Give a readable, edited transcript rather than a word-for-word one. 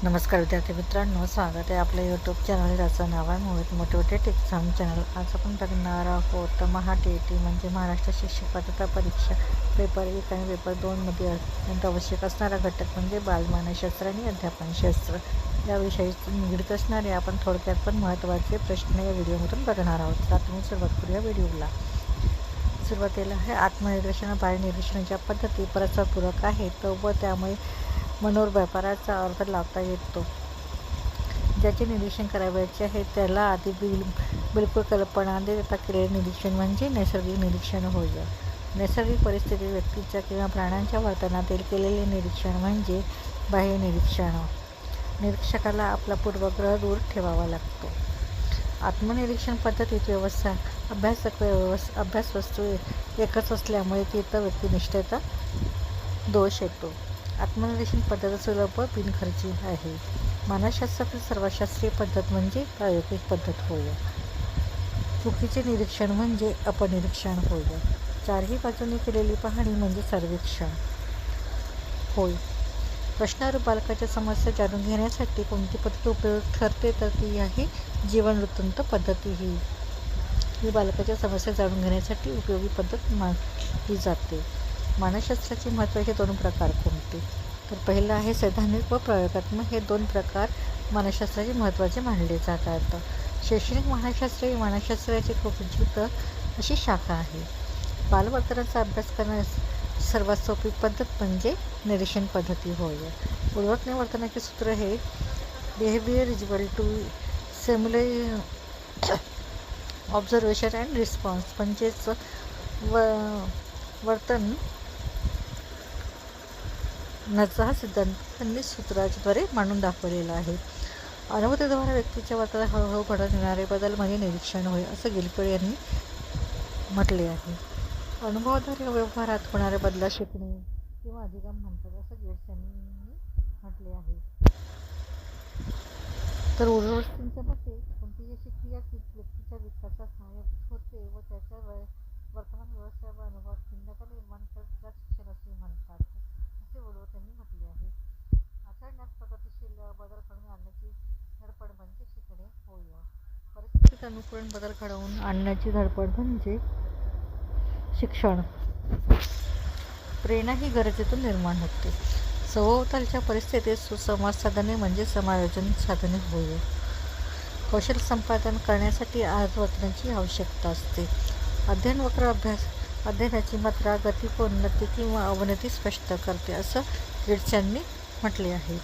नमस्कार विद्यार्थी मित्रांनो, स्वागत आहे आपल्या यूट्यूब चॅनल ज्याचं नाव आहे मोहित मोटिवेटेड एक्झाम चॅनल. आज आपण बघणार आहोत MHATET म्हणजे महाराष्ट्र शिक्षक पात्रता परीक्षा पेपर 1 आणि पेपर 2 मध्ये अत्यंत आवश्यक असणारा घटक म्हणजे बालमानसशास्त्र आणि अध्यापनशास्त्र या विषयाशी निगडीत असणारे आपण थोडक्यात पण महत्त्वाचे प्रश्न या व्हिडिओमधून बघणार आहोत. तर आपण सुरुवात करूया व्हिडिओला. सुरुवातीला आहे आत्मनिरीक्षण. बाह्यनिरीक्षणाच्या पद्धती परस्परपूरक आहेत व त्यामुळे मनोव्यापाराचा अर्थ लावता येतो. ज्याचे निरीक्षण करावयाचे आहे त्याला आधी बिलकुल कल्पना देता केलेले निरीक्षण म्हणजे नैसर्गिक निरीक्षण होय. नैसर्गिक परिस्थितीत व्यक्तीच्या किंवा प्राण्यांच्या वर्तनातील केलेले निरीक्षण म्हणजे बाह्य निरीक्षण. निरीक्षकाला आपला पूर्वग्रह दूर ठेवावा लागतो. आत्मनिरीक्षण पद्धतीत अभ्यासवस्तू एकच असल्यामुळे तिथं व्यक्तिनिष्ठेचा दोष येतो. आत्मनिरीक्षण पद्धत सुलभ व बिनखर्ची आहे. मानसशास्त्रातील सर्वात शास्त्रीय पद्धत म्हणजे प्रायोगिक पद्धत होय. चुकीचे निरीक्षण म्हणजे अपनिरीक्षण होय. चारही बाजूंनी केलेली पाहणी म्हणजे सर्वेक्षण होय. प्रश्नारूप बालकाच्या समस्या जाणून घेण्यासाठी कोणती पद्धत उपयुक्त ठरते तर ती आहे जीवनवृत्तांत पद्धती. ही बालकाच्या समस्या जाणून घेण्यासाठी उपयोगी पद्धत मानली जाते. मानसशास्त्राचे महत्त्वाचे 2 प्रकार कोणते तर पहिला आहे सैद्धांतिक व प्रयोगात्मक. हे 2 प्रकार मानसशास्त्राचे महत्त्वाचे मानले जातात. शैक्षणिक मानसशास्त्र ही मानसशास्त्राची खूप उचित अशी शाखा आहे. बालवर्तनाचा अभ्यास करण्यास सर्वात सोपी पद्धत म्हणजे निरीक्षण पद्धती होय. उल्लेखनीय वर्तनाचे सूत्र हे behaviour equal to stimuli observation and response म्हणजेच वर्तन हा सिद्धांत त्यांनी सूत्राद्वारे मांडून दाखवलेला आहे. अनुभूतीद्वारे व्यक्तीच्या वर्तनात हळूहळू घडून येणारे बदल म्हणजे निरीक्षण होय असं गिलकड यांनी म्हटले आहे. अनुभवाद्वारे व्यवहारात होणाऱ्या बदला शिकणे किंवा अधिगम म्हणतात असं गेट्स यांनी म्हटले आहे. तर उर्वस्तींच्या मते कोणतीही अशी क्रिया की व्यक्तीच्या विकासात सहाय्यक होते व त्याच्या वर्तमान व्यवस्था व अनुभवात भिन्नता निर्माण करत त्याला शिक्षण असे म्हणतात असे उर्वत त्यांनी म्हटले आहे. आचरणात प्रगतिशील बदल घडवून आणण्याची धडपड म्हणजे शिकणे होय. परिस्थितीत अनुकूल बदल घडवून आणण्याची धडपड म्हणजे शिक्षण. प्रेरणा ही गरजेतून निर्माण होते. सभोवतालच्या परिस्थितीत सुसंवाद साधणे म्हणजे समायोजन साधने होय. कौशल्य संपादन करण्यासाठी वर्तनाची आवश्यकता असते. अध्ययन वक्र अध्ययनाची मात्रा, गती, उन्नती किंवा अवनती स्पष्ट करते असं गेट्स यांनी म्हटले आहे.